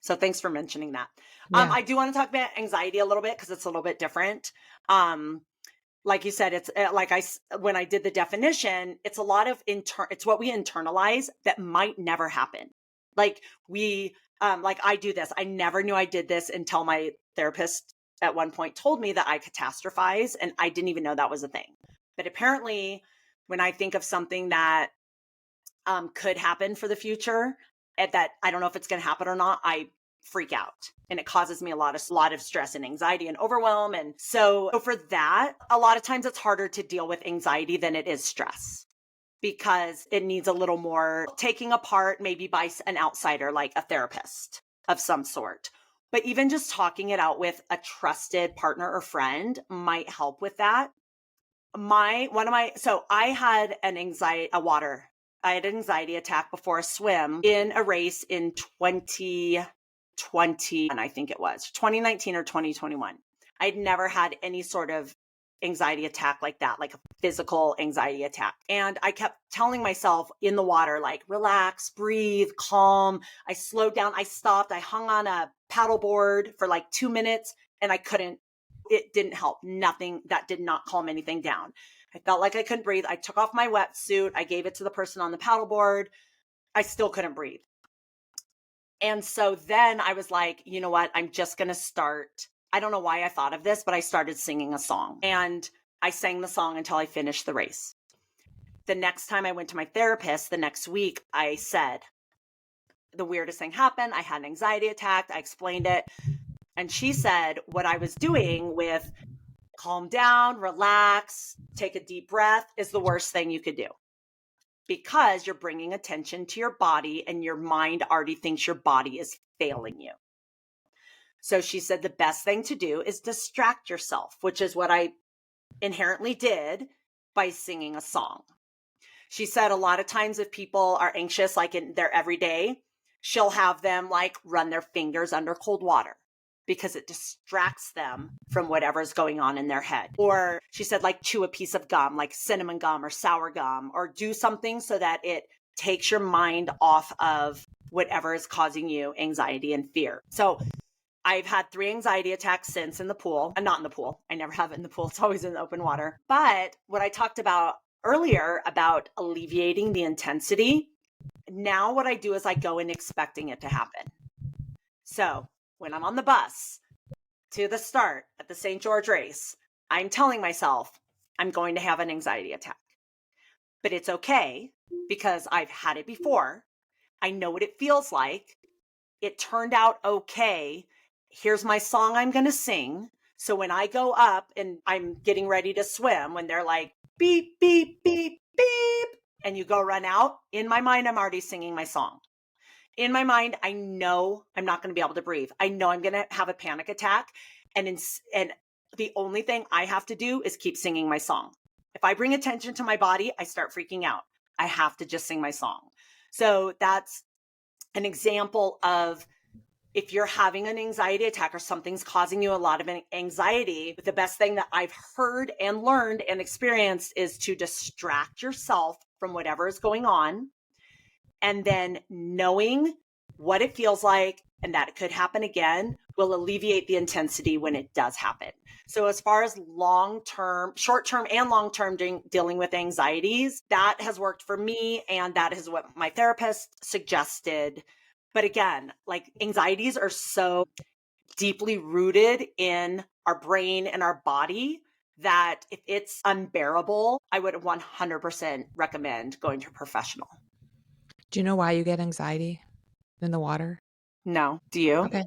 So thanks for mentioning that.
Yeah.
I do want to talk about anxiety a little bit because it's a little bit different. Like you said, it's like when I did the definition, it's a lot of it's what we internalize that might never happen. Like we Like I do this. I never knew I did this until my therapist at one point told me that I catastrophize, and I didn't even know that was a thing. But apparently, when I think of something that could happen for the future, and that I don't know if it's going to happen or not, I freak out, and it causes me a lot of stress and anxiety and overwhelm. And so for that, a lot of times it's harder to deal with anxiety than it is stress, because it needs a little more taking apart, maybe by an outsider, like a therapist of some sort. But even just talking it out with a trusted partner or friend might help with that. So I had I had an anxiety attack before a swim in a race in 2020, and I think it was 2019 or 2021. I'd never had any sort of anxiety attack like that, like a physical anxiety attack. And I kept telling myself in the water, like, relax, breathe, calm. I slowed down. I stopped. I hung on a paddleboard for like 2 minutes, and it didn't help. Nothing. That did not calm anything down. I felt like I couldn't breathe. I took off my wetsuit. I gave it to the person on the paddleboard. I still couldn't breathe. And so then I was like, you know what? I'm just going to start. I don't know why I thought of this, but I started singing a song, and I sang the song until I finished the race. The next time I went to my therapist, the next week, I said, the weirdest thing happened. I had an anxiety attack. I explained it. And she said what I was doing with calm down, relax, take a deep breath is the worst thing you could do, because you're bringing attention to your body and your mind already thinks your body is failing you. So she said the best thing to do is distract yourself, which is what I inherently did by singing a song. She said a lot of times if people are anxious, like in their everyday, she'll have them like run their fingers under cold water, because it distracts them from whatever's going on in their head. Or she said, like, chew a piece of gum, like cinnamon gum or sour gum, or do something so that it takes your mind off of whatever is causing you anxiety and fear. So I've had 3 anxiety attacks since in the pool. I'm not in the pool. I never have it in the pool. It's always in the open water. But what I talked about earlier about alleviating the intensity, now what I do is I go in expecting it to happen. So when I'm on the bus to the start at the St. George race, I'm telling myself I'm going to have an anxiety attack. But it's okay, because I've had it before. I know what it feels like. It turned out okay. Here's my song I'm going to sing. So when I go up and I'm getting ready to swim, when they're like, beep, beep, beep, beep, and you go run out, in my mind, I'm already singing my song. In my mind, I know I'm not going to be able to breathe. I know I'm going to have a panic attack. And the only thing I have to do is keep singing my song. If I bring attention to my body, I start freaking out. I have to just sing my song. So that's an example of, if you're having an anxiety attack or something's causing you a lot of anxiety, the best thing that I've heard and learned and experienced is to distract yourself from whatever is going on. And then knowing what it feels like and that it could happen again will alleviate the intensity when it does happen. So as far as short-term and long-term dealing with anxieties, that has worked for me, and that is what my therapist suggested. But again, like, anxieties are so deeply rooted in our brain and our body that if it's unbearable, I would 100% recommend going to a professional.
Do you know why you get anxiety in the water?
No. Do you?
Okay.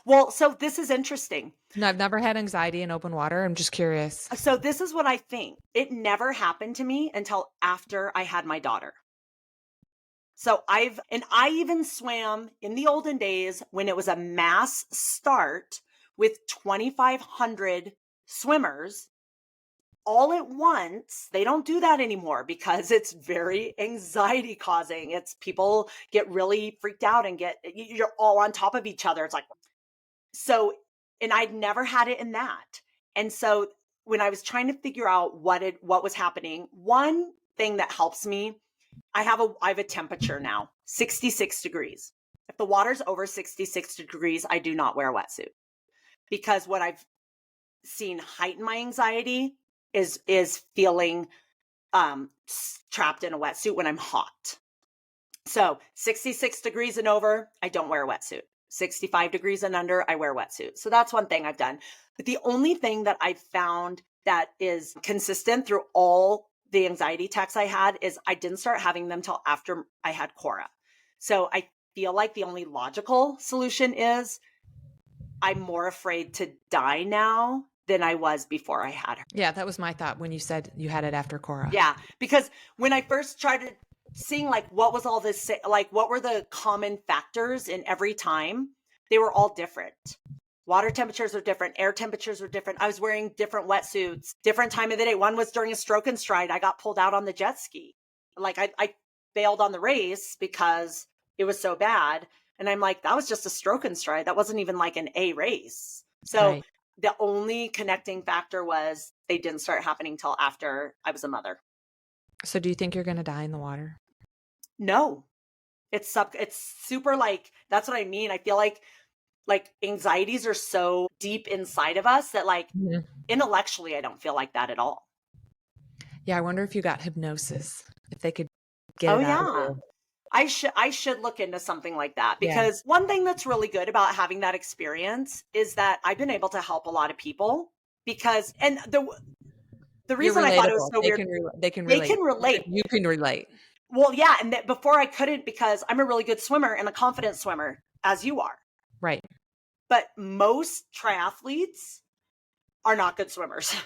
Well, so this is interesting.
No, I've never had anxiety in open water. I'm just curious.
So this is what I think. It never happened to me until after I had my daughter. So I even swam in the olden days when it was a mass start with 2,500 swimmers all at once. They don't do that anymore because it's very anxiety causing. It's people get really freaked out and you're all on top of each other. It's like, so, and I'd never had it in that. And so when I was trying to figure out what was happening, one thing that helps me, I have a temperature now, 66 degrees. If the water's over 66 degrees, I do not wear a wetsuit, because what I've seen heighten my anxiety is feeling trapped in a wetsuit when I'm hot. So 66 degrees and over, I don't wear a wetsuit. 65 degrees and under, I wear wetsuit. So that's one thing I've done. But the only thing that I've found that is consistent through all the anxiety attacks I had is I didn't start having them till after I had Cora. So I feel like the only logical solution is I'm more afraid to die now than I was before I had her.
Yeah, that was my thought when you said you had it after Cora.
Yeah, because when I first started seeing like what was all this, like what were the common factors in every time, they were all different. Water temperatures are different. Air temperatures are different. I was wearing different wetsuits, different time of the day. One was during a stroke and stride. I got pulled out on the jet ski. Like I bailed on the race because it was so bad. And I'm like, that was just a stroke and stride. That wasn't even like an A race. So
Right.
the only connecting factor was they didn't start happening till after I was a mother.
So do you think you're going to die in the water?
No, it's super like, that's what I mean. I feel like anxieties are so deep inside of us that like intellectually, I don't feel like that at all.
Yeah. I wonder if you got hypnosis, if they could get
Oh
it out of
yeah.
you.
I should look into something like that because one thing that's really good about having that experience is that I've been able to help a lot of people because, and the
You're
reason I thought it was
relatable.
so weird,
They can
they
relate.
can relate.
You can relate.
Well, yeah. And that before I couldn't because I'm a really good swimmer and a confident swimmer as you are.
Right.
But most triathletes are not good swimmers.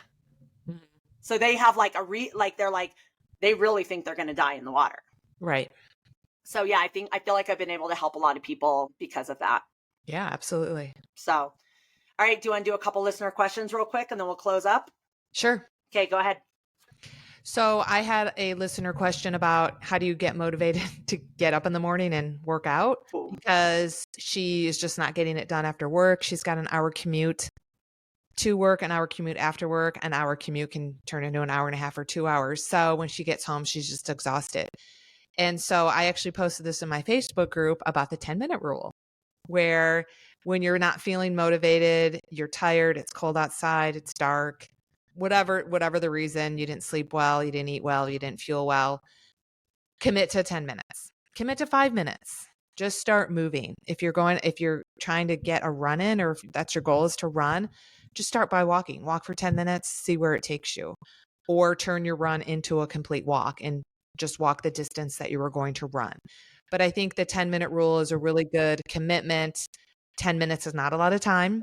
Mhm.
So they have like they really think they're going to die in the water.
Right.
So yeah, I feel like I've been able to help a lot of people because of that.
Yeah, absolutely.
So, all right. Do you want to do a couple listener questions real quick and then we'll close up?
Sure.
Okay, go ahead.
So I had a listener question about how do you get motivated to get up in the morning and work out
Ooh.
because she is just not getting it done after work. She's got an hour commute to work, an hour commute after work. An hour commute can turn into an hour and a half or 2 hours. So when she gets home, she's just exhausted. And so I actually posted this in my Facebook group about the 10-minute rule, where when you're not feeling motivated, you're tired, it's cold outside, it's dark, whatever the reason, you didn't sleep well, you didn't eat well, you didn't fuel well, commit to 10 minutes, commit to 5 minutes. Just start moving. If you're trying to get a run in, or if that's your goal is to run, just start by walking. Walk for 10 minutes, see where it takes you, or turn your run into a complete walk and just walk the distance that you were going to run. But I think the 10-minute rule is a really good commitment. 10 minutes is not a lot of time.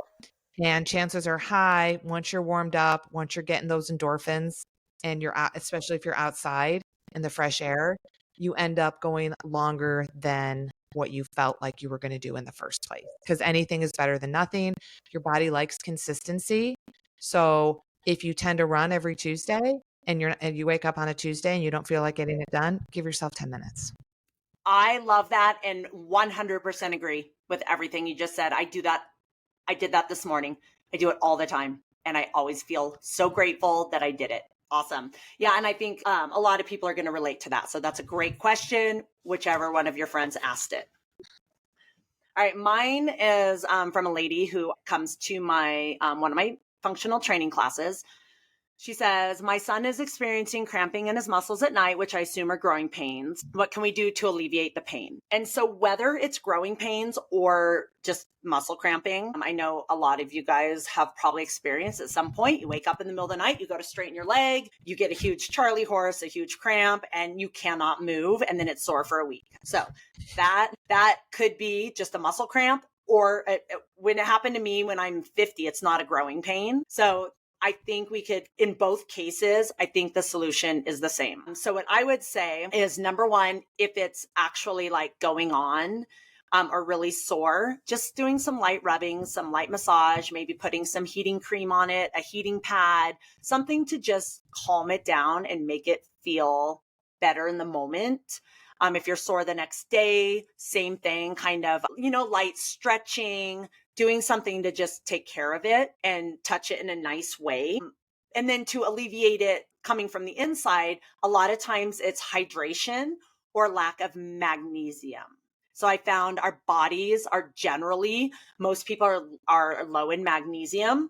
And chances are high, once you're warmed up, once you're getting those endorphins and you're out, especially if you're outside in the fresh air, you end up going longer than what you felt like you were going to do in the first place. Because anything is better than nothing. Your body likes consistency. So if you tend to run every Tuesday and you wake up on a Tuesday and you don't feel like getting it done, give yourself 10 minutes.
I love that and 100% agree with everything you just said. I do that. I did that this morning. I do it all the time. And I always feel so grateful that I did it. Awesome. Yeah. And I think a lot of people are going to relate to that. So that's a great question, whichever one of your friends asked it. All right. Mine is from a lady who comes to my one of my functional training classes. She says, my son is experiencing cramping in his muscles at night, which I assume are growing pains. What can we do to alleviate the pain? And so whether it's growing pains or just muscle cramping, I know a lot of you guys have probably experienced at some point, you wake up in the middle of the night, you go to straighten your leg, you get a huge Charlie horse, a huge cramp, and you cannot move. And then it's sore for a week. So that could be just a muscle cramp. Or when it happened to me when I'm 50, it's not a growing pain. So I think we could, in both cases, I think the solution is the same. So what I would say is number one, if it's actually like going on or really sore, just doing some light rubbing, some light massage, maybe putting some heating cream on it, a heating pad, something to just calm it down and make it feel better in the moment. If you're sore the next day, same thing, kind of, light stretching, doing something to just take care of it and touch it in a nice way. And then to alleviate it coming from the inside, a lot of times it's hydration or lack of magnesium. So I found our bodies are generally, most people are low in magnesium.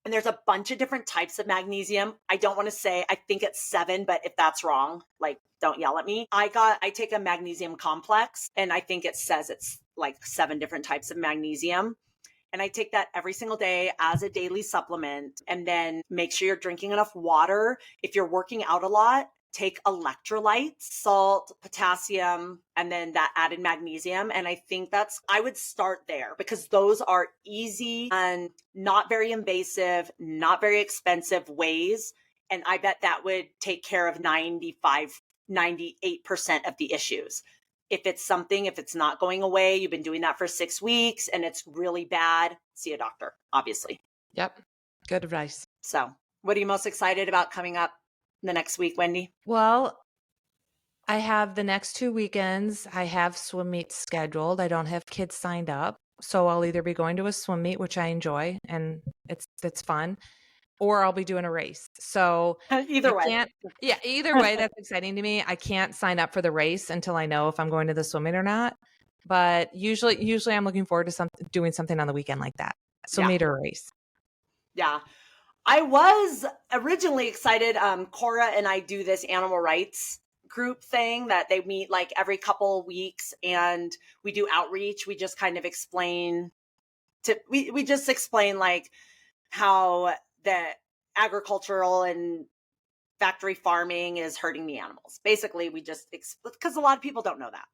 And there's a bunch of different types of magnesium. I don't want to say, I think it's 7, but if that's wrong, like, don't yell at me. I take a magnesium complex and I think it says it's like 7 different types of magnesium. And I take that every single day as a daily supplement. And then make sure you're drinking enough water. If you're working out a lot, take electrolytes, salt, potassium, and then that added magnesium. And I think I would start there because those are easy and not very invasive, not very expensive ways. And I bet that would take care of 98% of the issues. If it's not going away, you've been doing that for 6 weeks and it's really bad, see a doctor, obviously.
Yep. Good advice.
So what are you most excited about coming up the next week, Wendy?
Well, I have the next 2 weekends. I have swim meets scheduled. I don't have kids signed up. So I'll either be going to a swim meet, which I enjoy and it's fun, or I'll be doing a race. So
either way.
Either way, that's exciting to me. I can't sign up for the race until I know if I'm going to the swim meet or not. But usually I'm looking forward to doing something on the weekend like that. Swim meet or a race.
Yeah. I was originally excited. Cora and I do this animal rights group thing that they meet like every couple weeks and we do outreach. We just kind of explain we just explain like how the agricultural and factory farming is hurting the animals. Basically, we just, because a lot of people don't know that.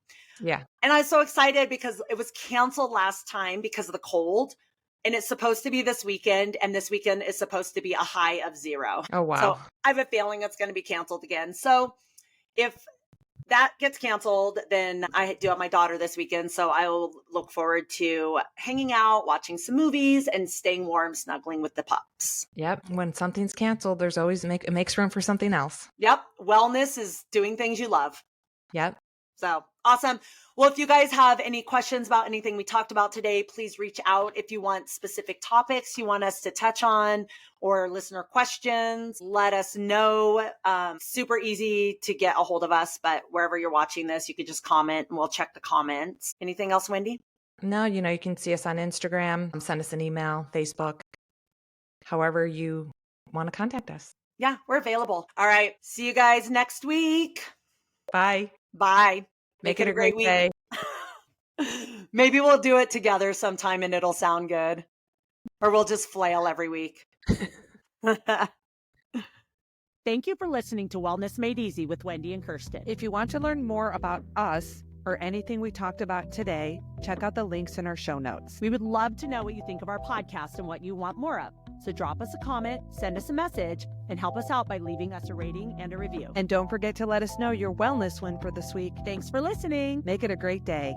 Yeah.
And I was so excited because it was canceled last time because of the cold. And it's supposed to be this weekend. And this weekend is supposed to be a high of 0.
Oh, wow.
So I have a feeling it's going to be canceled again. So if that gets canceled, then I do have my daughter this weekend. So I will look forward to hanging out, watching some movies and staying warm, snuggling with the pups.
Yep. When something's canceled, there's always it makes room for something else.
Yep. Wellness is doing things you love.
Yep.
So awesome. Well, if you guys have any questions about anything we talked about today, please reach out. If you want specific topics you want us to touch on or listener questions, let us know. Super easy to get a hold of us, but wherever you're watching this, you could just comment and we'll check the comments. Anything else, Wendy?
No, you can see us on Instagram, send us an email, Facebook, however you want to contact us.
Yeah, we're available. All right. See you guys next week.
Bye.
Bye.
Make it a great day.
Maybe we'll do it together sometime and it'll sound good. Or we'll just flail every week.
Thank you for listening to Wellness Made Easy with Wendy and Kirsten.
If you want to learn more about us or anything we talked about today, check out the links in our show notes.
We would love to know what you think of our podcast and what you want more of. So drop us a comment, send us a message, and help us out by leaving us a rating and a review.
And don't forget to let us know your wellness win for this week.
Thanks for listening.
Make it a great day.